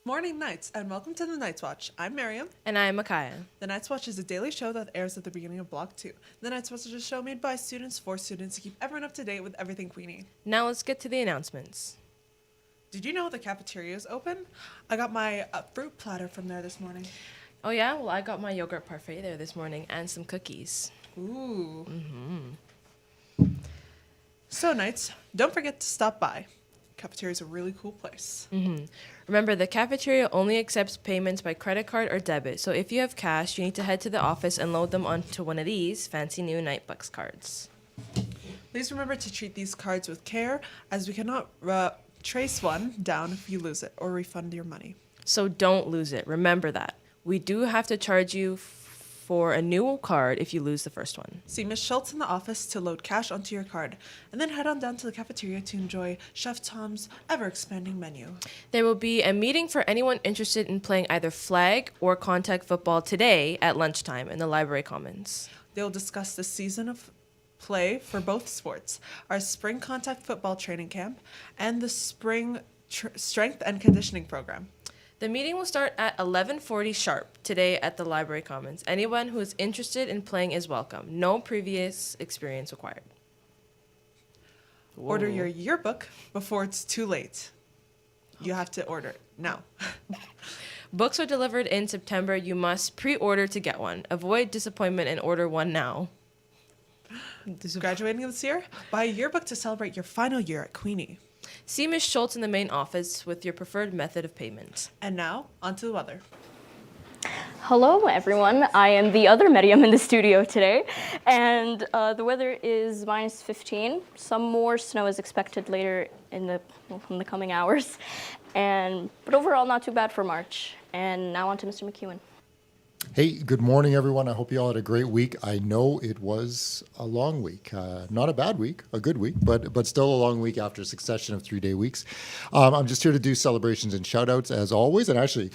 Morning Nights, and welcome to the Night's Watch. I'm Miriam. And I'm Micaiah. The Night's Watch is a daily show that airs at the beginning of Block 2. The Night's Watch is a show made by students for students to keep everyone up to date with everything Queenie. Now let's get to the announcements. Did you know the cafeteria is open? I got my fruit platter from there this morning. Oh yeah? Well, I got my yogurt parfait there this morning and some cookies. Ooh. So Nights, don't forget to stop by. Cafeteria is a really cool place. Remember, the cafeteria only accepts payments by credit card or debit, so if you have cash, you need to head to the office and load them onto one of these fancy new Nightbucks cards. Please remember to treat these cards with care, as we cannot trace one down if you lose it or refund your money. So don't lose it. Remember that. We do have to charge you for a new card if you lose the first one. See Miss Schultz in the office to load cash onto your card, and then head on down to the cafeteria to enjoy Chef Tom's ever-expanding menu. There will be a meeting for anyone interested in playing either flag or contact football today at lunchtime in the library commons. They'll discuss the season of play for both sports, our spring contact football training camp, and the spring strength and conditioning program. The meeting will start at 11:40 sharp today at the library commons. Anyone who is interested in playing is welcome. No previous experience required. Order your yearbook before it's too late. You have to order it now. Books are delivered in September. You must pre-order to get one. Avoid disappointment and order one now. Graduating this year? Buy a yearbook to celebrate your final year at Queenie. See Ms. Schultz in the main office with your preferred method of payment. And now, on to the weather. Hello, everyone. I am the other Miriam in the studio today, and the weather is minus 15. Some more snow is expected later in the coming hours, but overall not too bad for March. And now on to Mr. McEwen. Hey, good morning, everyone. I hope you all had a great week. I know it was a long week, not a bad week, a good week, but still a long week after a succession of 3-day weeks. I'm just here to do celebrations and shout outs as always. And actually,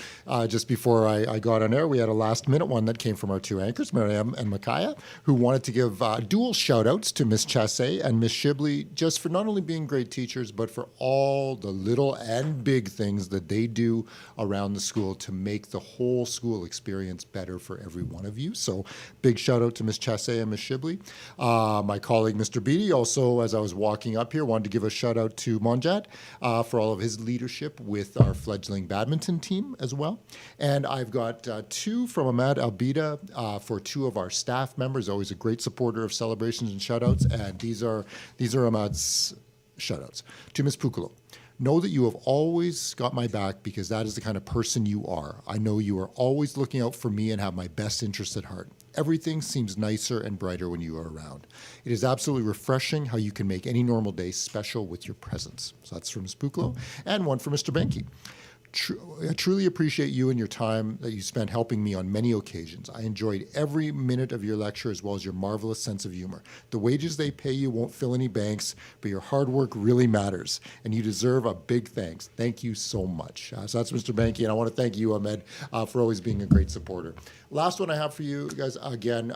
just before I got on air, we had a last minute one that came from our two anchors, Miriam and Micaiah, who wanted to give dual shout outs to Miss Chasse and Miss Shibley, just for not only being great teachers, but for all the little and big things that they do around the school to make the whole school experience better for every one of you. So big shout out to Ms. Chasse and Ms. Shibley. My colleague, Mr. Beatty, also, as I was walking up here, wanted to give a shout out to Monjat for all of his leadership with our fledgling badminton team as well. And I've got two from Ahmad Albida for two of our staff members, always a great supporter of celebrations and shout outs. And these are Ahmad's shout outs. To Ms. Pukalo. Know that you have always got my back because that is the kind of person you are. I know you are always looking out for me and have my best interests at heart. Everything seems nicer and brighter when you are around. It is absolutely refreshing how you can make any normal day special with your presence. So that's from Ms. Puklo. And one for Mr. Benke. I truly appreciate you and your time that you spent helping me on many occasions. I enjoyed every minute of your lecture as well as your marvelous sense of humor. The wages they pay you won't fill any banks, but your hard work really matters, and you deserve a big thanks. Thank you so much. So that's Mr. Benke, and I want to thank you, Ahmed, for always being a great supporter. Last one I have for you guys, again,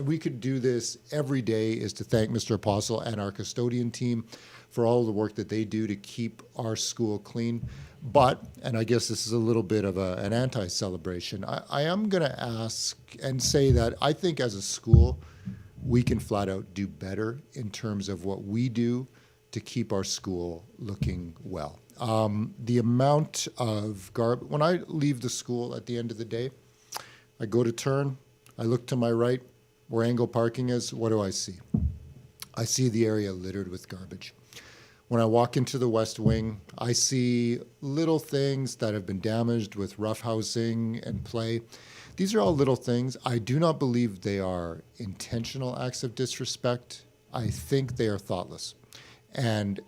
we could do this every day, is to thank Mr. Apostle and our custodian team for all the work that they do to keep our school clean. But, and I guess this is a little bit of an anti-celebration, I am going to ask and say that I think as a school, we can flat out do better in terms of what we do to keep our school looking well. The amount of garbage, when I leave the school at the end of the day, I go to turn, I look to my right, where angle parking is, what do I see? I see the area littered with garbage. When I walk into the West Wing, I see little things that have been damaged with roughhousing and play. These are all little things. I do not believe they are intentional acts of disrespect. I think they are thoughtless. And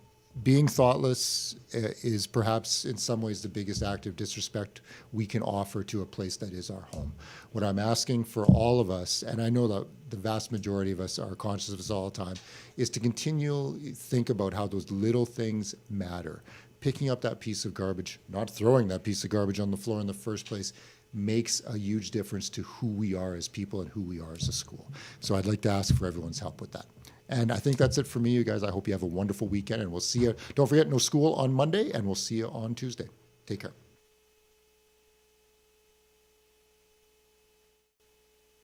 being thoughtless is perhaps in some ways the biggest act of disrespect we can offer to a place that is our home. What I'm asking for all of us, and I know that the vast majority of us are conscious of this all the time, is to continually think about how those little things matter. Picking up that piece of garbage, not throwing that piece of garbage on the floor in the first place, makes a huge difference to who we are as people and who we are as a school. So I'd like to ask for everyone's help with that. And I think that's it for me, you guys. I hope you have a wonderful weekend, and we'll see you. Don't forget, no school on Monday, and we'll see you on Tuesday. Take care.